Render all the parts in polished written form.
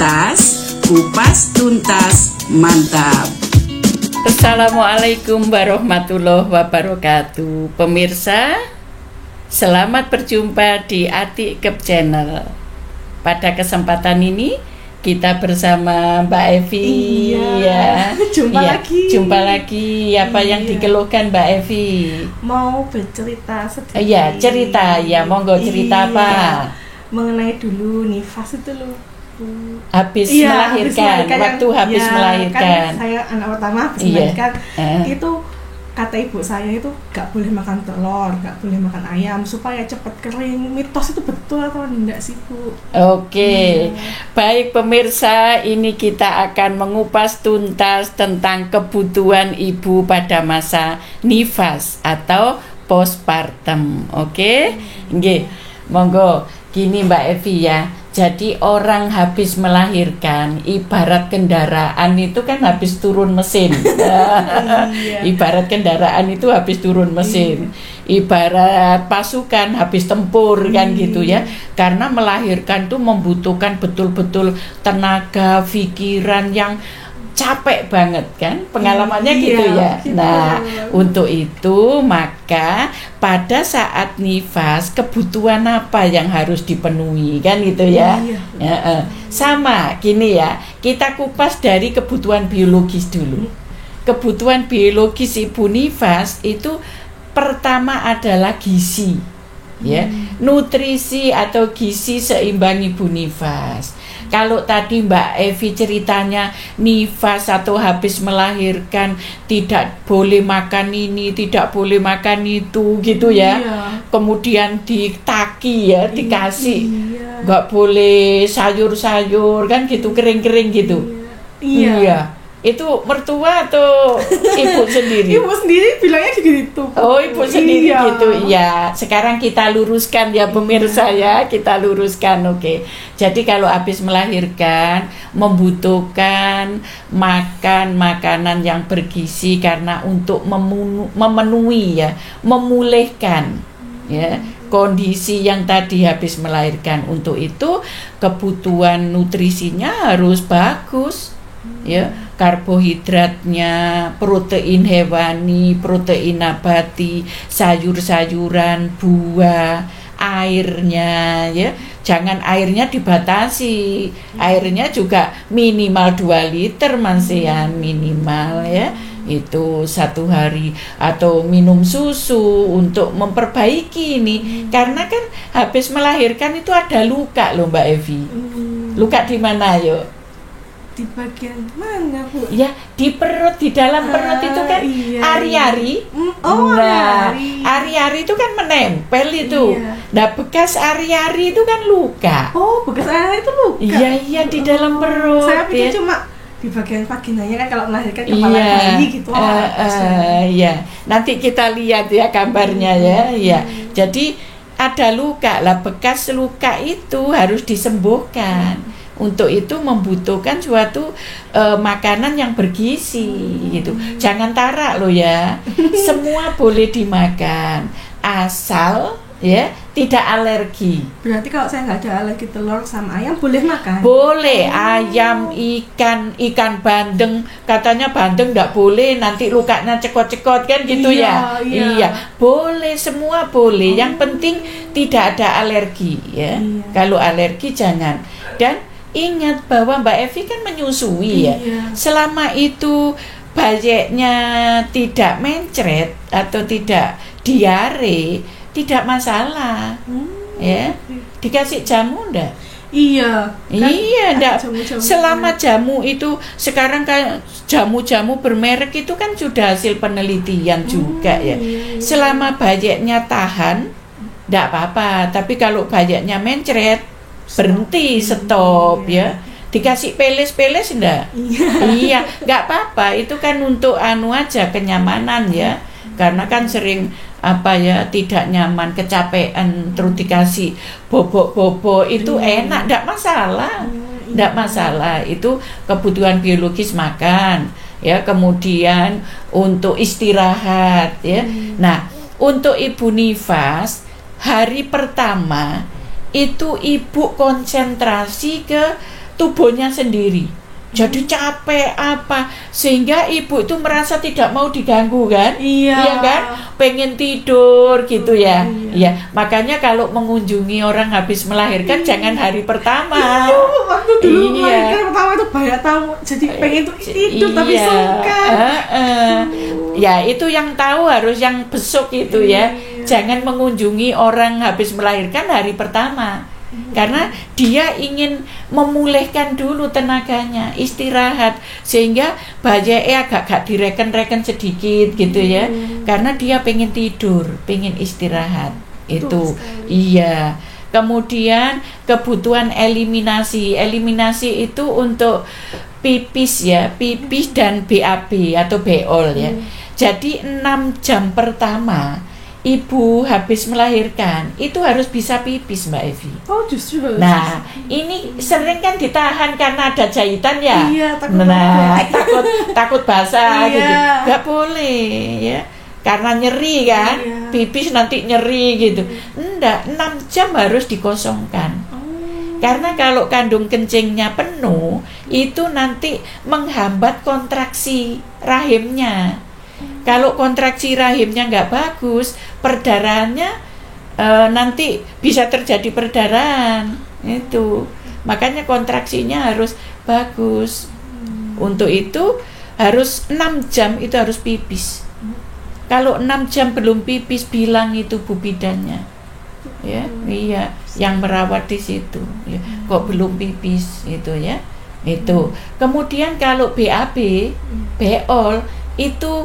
Tuntas, kupas tuntas, mantap. Assalamualaikum warahmatullahi wabarakatuh. Pemirsa, selamat berjumpa di Atikep Channel. Pada kesempatan ini kita bersama Mbak Evi. Jumpa lagi. Apa yang dikeluhkan Mbak Evi? Mau bercerita sedikit. Cerita. Monggo cerita apa? Mengenai dulu nifas itu loh. Habis melahirkan. Waktu habis melahirkan. Kan saya anak pertama habis melahirkan. Itu kata ibu saya itu gak boleh makan telur, gak boleh makan ayam supaya cepat kering. Mitos itu betul atau enggak sih, Bu? Oke. Baik pemirsa, ini kita akan mengupas tuntas tentang kebutuhan ibu pada masa nifas atau postpartum. Oke? Nggih. Monggo. Gini Mbak Evi ya. Jadi orang habis melahirkan ibarat kendaraan itu kan habis turun mesin. Ibarat kendaraan itu habis turun mesin. Ibarat pasukan habis tempur kan gitu ya. Karena melahirkan tuh membutuhkan betul-betul tenaga, pikiran yang capek banget kan, pengalamannya gitu ya. Nah, untuk itu maka pada saat nifas kebutuhan apa yang harus dipenuhi kan gitu ya. Sama gini ya, kita kupas dari kebutuhan biologis dulu. Kebutuhan biologis ibu nifas itu pertama adalah gizi, ya, nutrisi atau gizi seimbang ibu nifas. Kalau tadi Mbak Evi ceritanya nifas atau habis melahirkan tidak boleh makan ini, tidak boleh makan itu gitu ya. Kemudian ditaki ya, dikasih. Nggak boleh sayur-sayur kan gitu, kering-kering gitu. Iya. Itu mertua atau ibu sendiri? Ibu sendiri bilangnya gitu. Oh, ibu sendiri gitu. Ya, sekarang kita luruskan ya pemirsa ya, kita luruskan. Oke. Jadi kalau habis melahirkan membutuhkan makan makanan yang bergizi karena untuk memenuhi ya, memulihkan ya kondisi yang tadi habis melahirkan. Untuk itu kebutuhan nutrisinya harus bagus. Ya, karbohidratnya, protein hewani, protein nabati, sayur-sayuran, buah, airnya ya. Jangan airnya dibatasi. Airnya juga minimal 2 liter mansean minimal ya. Itu 1 hari, atau minum susu untuk memperbaiki ini. Karena kan habis melahirkan itu ada luka loh Mbak Evi. Luka di mana yuk? Di bagian mana, Bu? Ya, di perut, di dalam perut itu kan ari-ari. Ari-ari itu kan menempel itu. Nah, bekas ari-ari itu kan luka. Oh, bekas ari-ari itu luka. Iya, di dalam perut. Saya pikir cuma di bagian vaginanya kan kalau melahirkan kepala bayi gitu. Iya. Nanti kita lihat ya gambarnya ya. Iya. Jadi ada luka. Lah bekas luka itu harus disembuhkan. Untuk itu membutuhkan suatu makanan yang bergizi gitu. Jangan tarak loh ya. Semua boleh dimakan asal ya tidak alergi. Berarti kalau saya nggak ada alergi telur sama ayam boleh makan? Boleh. Ayam, ikan bandeng. Katanya bandeng nggak boleh, nanti lukanya cekot-cekot kan gitu ya. Iya. Boleh, semua boleh. Yang penting tidak ada alergi ya. Kalau alergi jangan. Dan ingat bahwa Mbak Evi kan menyusui ya. Selama itu bayinya tidak mencret atau tidak diare, tidak masalah. Ya. Dikasih jamu enggak? Iya. Enggak. Selama jamu itu sekarang kan jamu-jamu bermerek itu kan sudah hasil penelitian juga ya. Selama bayinya tahan enggak apa-apa, tapi kalau bayinya mencret berhenti, stop ya. Dikasih peles-peles enggak? Iya, enggak apa-apa. Itu kan untuk aja kenyamanan ya. Karena kan sering tidak nyaman, kecapean, terus dikasih bobok-bobok itu enak, enggak masalah. Enggak masalah. Itu kebutuhan biologis makan ya. Kemudian untuk istirahat ya. Nah, untuk ibu nifas hari pertama itu ibu konsentrasi ke tubuhnya sendiri. Jadi capek apa, sehingga ibu itu merasa tidak mau diganggu kan? Iya kan? Pengen tidur gitu ya. Iya. Makanya kalau mengunjungi orang habis melahirkan jangan hari pertama. Iya, waktu dulu melahirkan pertama itu banyak tamu, jadi pengen tuh tidur tapi sungkan. Ya itu yang tahu harus yang besok itu ya. Jangan mengunjungi orang habis melahirkan hari pertama. Karena dia ingin memulihkan dulu tenaganya, istirahat, sehingga bayinya agak direken-reken sedikit gitu ya. Karena dia pengen tidur, pengen istirahat. Itu iya. Kemudian kebutuhan eliminasi itu untuk pipis ya, pipis dan BAB atau beol ya. Jadi 6 jam pertama ibu habis melahirkan itu harus bisa pipis, Mbak Evi. Oh, justru harus. Nah, ini sering kan ditahan karena ada jahitan ya. Iya, takut basah gitu. Gak boleh ya. Karena nyeri kan, pipis nanti nyeri gitu. Enggak, 6 jam harus dikosongkan. Karena kalau kandung kencingnya penuh, itu nanti menghambat kontraksi rahimnya. Kalau kontraksi rahimnya nggak bagus, perdarahannya nanti bisa terjadi perdarahan. Itu makanya kontraksinya harus bagus. Untuk itu harus 6 jam itu harus pipis. Kalau 6 jam belum pipis, bilang itu bu bidannya. Ya, iya, yang merawat di situ. Ya, kok belum pipis itu ya. Itu. Kemudian kalau BAB, beol itu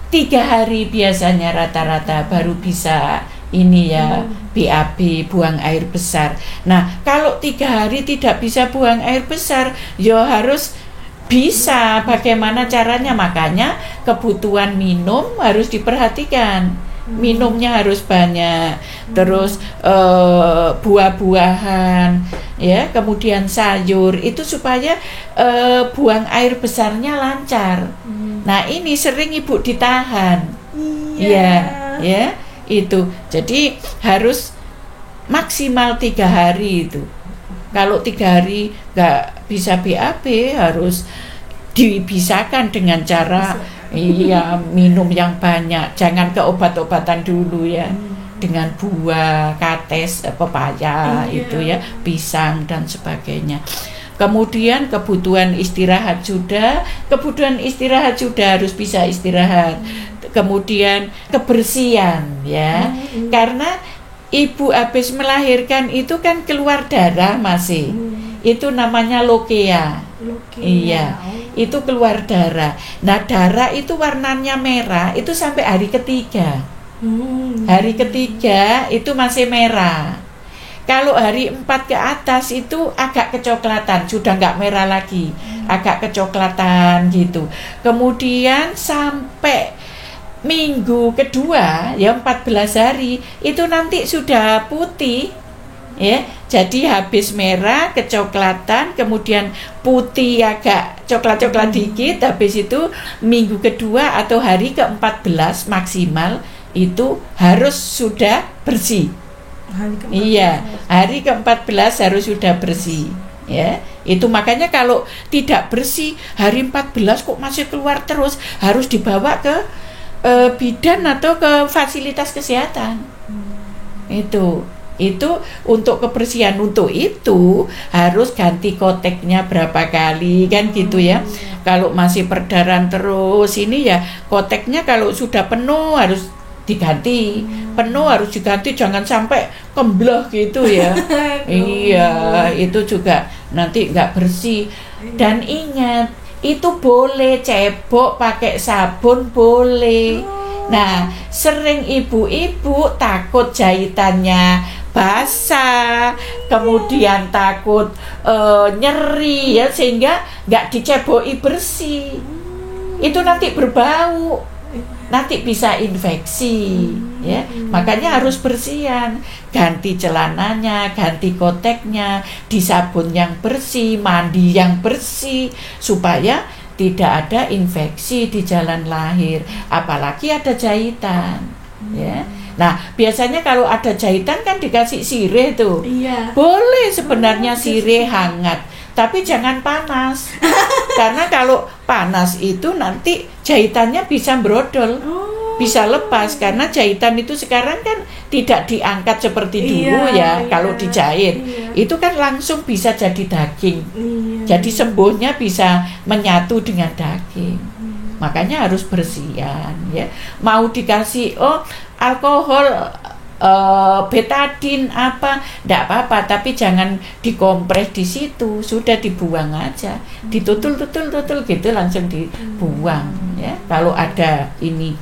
3 hari biasanya rata-rata baru bisa ini ya, BAB, buang air besar. Nah, kalau 3 hari tidak bisa buang air besar, ya harus bisa bagaimana caranya. Makanya kebutuhan minum harus diperhatikan. Minumnya harus banyak. Terus buah-buahan ya, kemudian sayur itu supaya buang air besarnya lancar. Nah, ini sering ibu ditahan. Ya, itu. Jadi harus maksimal 3 hari itu. Kalau 3 hari nggak bisa BAB, harus dibisakan dengan cara minum yang banyak. Jangan ke obat-obatan dulu ya. Dengan buah, kates, pepaya itu ya, pisang dan sebagainya. Kemudian kebutuhan istirahat sudah harus bisa istirahat. Kemudian kebersihan ya. Karena ibu habis melahirkan itu kan keluar darah masih. Itu namanya lokea. Iya. Itu keluar darah. Nah, darah itu warnanya merah itu sampai hari ketiga. Hari ketiga itu masih merah. Kalau hari 4 ke atas itu agak kecoklatan, sudah nggak merah lagi, agak kecoklatan gitu. Kemudian sampai minggu kedua, ya 14 hari, itu nanti sudah putih, ya. Jadi habis merah, kecoklatan, kemudian putih agak coklat-coklat dikit, habis itu minggu kedua atau hari ke-14 maksimal itu harus sudah bersih. Hari ke-14 harus sudah bersih ya. Itu makanya kalau tidak bersih hari 14 kok masih keluar terus, harus dibawa ke bidan atau ke fasilitas kesehatan. Itu untuk kebersihan. Untuk itu harus ganti koteknya berapa kali kan gitu ya. Kalau masih perdarahan terus ini ya, koteknya kalau sudah penuh harus diganti, penuh harus diganti, jangan sampai kembloh gitu ya. Iya, itu juga nanti nggak bersih. Dan ingat, itu boleh cebok pakai sabun boleh. Nah, sering ibu-ibu takut jahitannya basah, kemudian takut nyeri ya, sehingga nggak diceboki bersih. Itu nanti berbau, nanti bisa infeksi ya. Makanya harus bersihan, ganti celananya, ganti koteknya, disabun yang bersih, mandi yang bersih, supaya tidak ada infeksi di jalan lahir, apalagi ada jahitan ya. Nah, biasanya kalau ada jahitan kan dikasih sirih tuh. Boleh sebenarnya sirih hangat, tapi jangan panas. Karena kalau panas itu nanti jahitannya bisa brodol, bisa lepas. Karena jahitan itu sekarang kan tidak diangkat seperti dulu kalau dijahit. Itu kan langsung bisa jadi daging. Jadi sembuhnya bisa menyatu dengan daging. Makanya harus bersihan ya. Mau dikasih alkohol, betadin apa, enggak apa-apa, tapi jangan dikompres di situ, sudah dibuang aja, ditutul gitu langsung dibuang ya. Kalau ada ini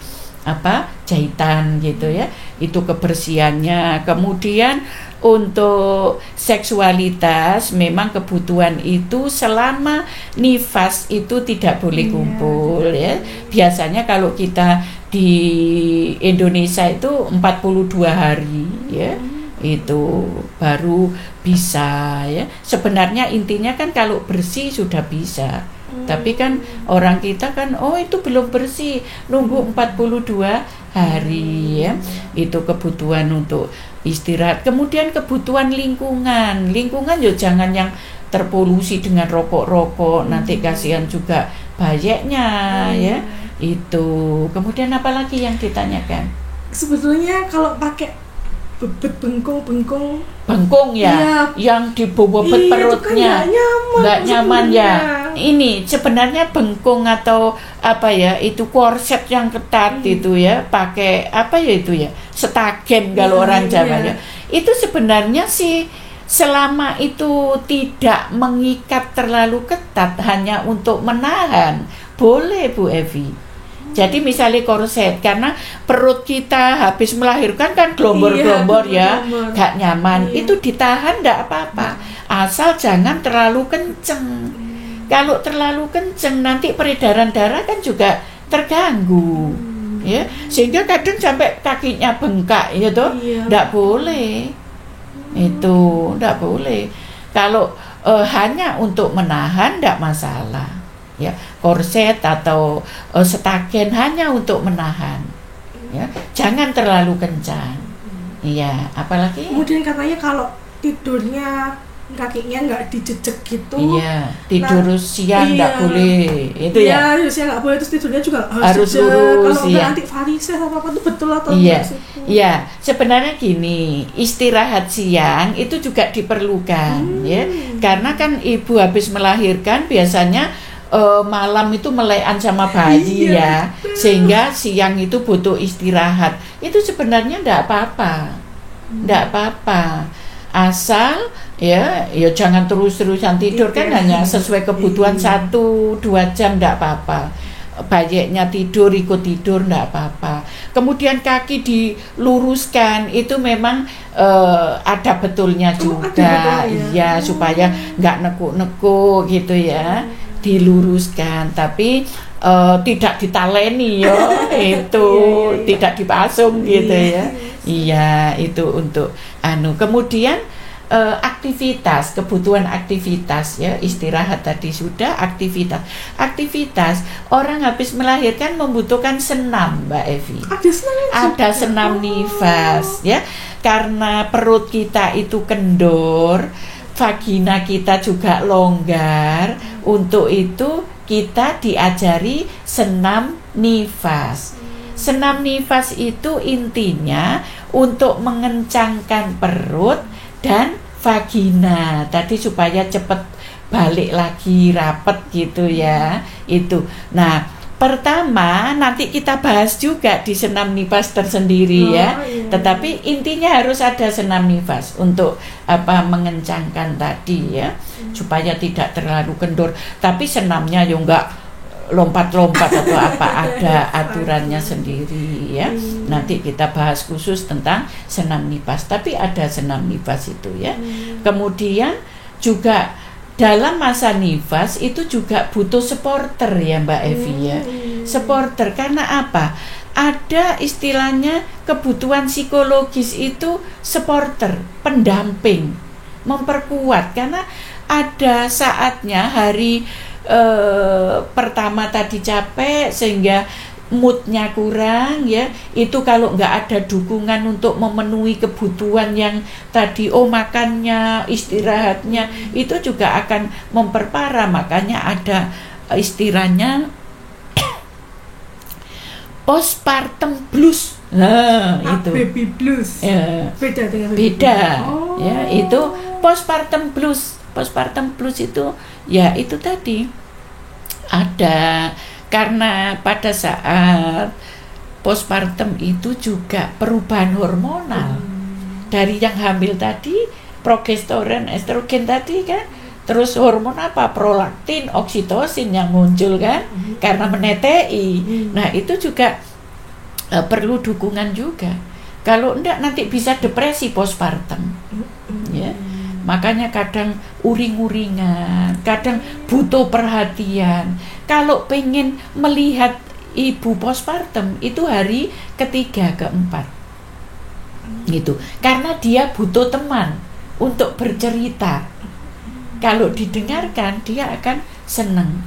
jahitan gitu ya, itu kebersihannya. Kemudian untuk seksualitas memang kebutuhan itu selama nifas itu tidak boleh kumpul ya. Biasanya kalau kita di Indonesia itu 42 hari ya, itu baru bisa ya. Sebenarnya intinya kan kalau bersih sudah bisa. Tapi kan orang kita kan itu belum bersih, nunggu 42 hari ya. Itu kebutuhan untuk istirahat. Kemudian kebutuhan lingkungan ya jangan yang terpolusi dengan rokok-rokok, nanti kasihan juga bayeknya ya. Itu. Kemudian apa lagi yang ditanyakan? Sebetulnya kalau pakai bebet bengkung ya, yang dibobot perutnya nggak nyaman ya. Ini sebenarnya bengkung atau itu korset yang ketat itu ya, pakai itu ya, setagen kalau orang Jawa ya. Itu sebenarnya sih selama itu tidak mengikat terlalu ketat, hanya untuk menahan, boleh Bu Evi. Jadi misalnya korset, karena perut kita habis melahirkan kan gelombor-gelombor ya, gak nyaman, itu ditahan gak apa-apa, asal jangan terlalu kenceng. Kalau terlalu kenceng nanti peredaran darah kan juga terganggu ya, sehingga kadang sampai kakinya bengkak ya toh, gak boleh. Itu gak boleh. Kalau hanya untuk menahan gak masalah ya, korset atau setagen hanya untuk menahan ya, jangan terlalu kencang. Iya, apalagi kemudian katanya kalau tidurnya kakinya nggak dijejek gitu, tidur siang nggak boleh itu ya, siang nggak boleh, terus tidurnya juga harus lurus. Kalau anti varises apa itu betul atau iya, sebenarnya gini, istirahat siang itu juga diperlukan ya, karena kan ibu habis melahirkan biasanya malam itu melekan sama bayi ya, sehingga siang itu butuh istirahat. Itu sebenarnya enggak apa-apa, asal ya jangan terus-terusan tidur kan, hanya sesuai kebutuhan 1-2 jam enggak apa-apa. Bayeknya tidur, ikut tidur enggak apa-apa. Kemudian kaki diluruskan, itu memang ada betulnya juga ya, supaya enggak nekuk-nekuk gitu ya. Diluruskan, tapi tidak ditaleni ya, itu tidak dipasung gitu ya. Iya, itu untuk kemudian aktivitas, kebutuhan aktivitas ya, istirahat tadi sudah, aktivitas orang habis melahirkan membutuhkan senam Mbak Evi. Ada senam nifas ya, karena perut kita itu kendor, vagina kita juga longgar. Untuk itu kita diajari senam nifas. Senam nifas itu intinya untuk mengencangkan perut dan vagina tadi supaya cepat balik lagi rapet gitu ya. Itu. Nah, pertama nanti kita bahas juga di senam nifas tersendiri ya. Tetapi intinya harus ada senam nifas untuk mengencangkan tadi ya, supaya tidak terlalu kendor. Tapi senamnya ya enggak lompat-lompat atau ada aturannya sendiri ya. Nanti kita bahas khusus tentang senam nifas, tapi ada senam nifas itu ya. Kemudian juga dalam masa nifas itu juga butuh supporter ya Mbak Evi ya. Supporter karena apa? Ada istilahnya kebutuhan psikologis itu supporter, pendamping, memperkuat, karena ada saatnya hari pertama tadi capek sehingga moodnya kurang ya, itu kalau nggak ada dukungan untuk memenuhi kebutuhan yang tadi, makannya, istirahatnya, itu juga akan memperparah. Makanya ada istilahnya postpartum blues. Nah, itu baby blues. Beda dengan baby beda blues. Ya, itu postpartum blues. Postpartum blues itu ya itu tadi ada karena pada saat postpartum itu juga perubahan hormonal dari yang hamil tadi, progesteron, estrogen tadi kan, terus hormon apa, prolaktin, oksitosin yang muncul kan karena menetei. Nah itu juga perlu dukungan juga. Kalau enggak nanti bisa depresi postpartum ya. Makanya kadang uring-uringan, kadang butuh perhatian. Kalau pengen melihat ibu postpartum itu hari ketiga, keempat gitu. Karena dia butuh teman untuk bercerita. Kalau didengarkan dia akan senang.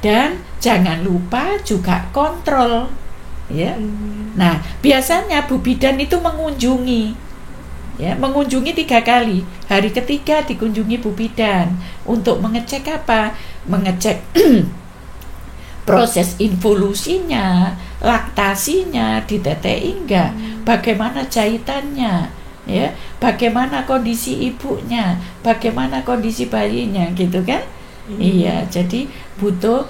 Dan jangan lupa juga kontrol ya. Nah, biasanya Bu Bidan itu mengunjungi 3 kali. Hari ketiga dikunjungi Bu Bidan untuk mengecek apa? Mengecek proses involusinya, laktasinya ditetei enggak, bagaimana jahitannya, ya, bagaimana kondisi ibunya, bagaimana kondisi bayinya, gitu kan? Iya, jadi butuh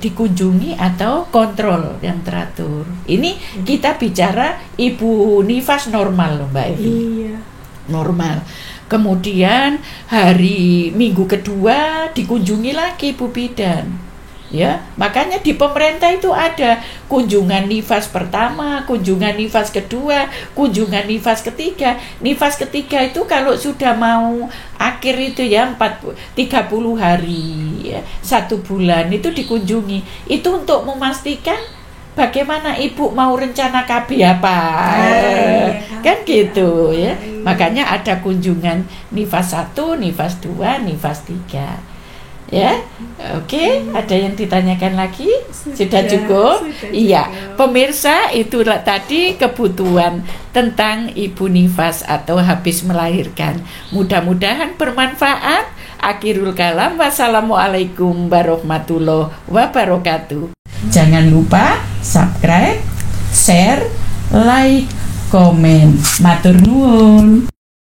dikunjungi atau kontrol yang teratur. Ini kita bicara ibu nifas normal loh Mbak Evi. Iya. Normal. Kemudian hari minggu kedua dikunjungi lagi Bu Bidan. Ya, makanya di pemerintah itu ada kunjungan nifas pertama, kunjungan nifas kedua, kunjungan nifas ketiga. Nifas ketiga itu kalau sudah mau akhir itu ya 30 hari ya, 1 bulan itu dikunjungi. Itu untuk memastikan bagaimana ibu mau rencana KB apa. Kan gitu ya. Makanya ada kunjungan nifas 1, nifas 2, nifas 3. Ya, oke. Ada yang ditanyakan lagi? Sudah cukup? Iya, pemirsa, itulah tadi kebutuhan tentang ibu nifas atau habis melahirkan. Mudah-mudahan bermanfaat. Akhirul kalam, wassalamualaikum warahmatullahi wabarakatuh. Jangan lupa subscribe, share, like, komen. Matur nuwun.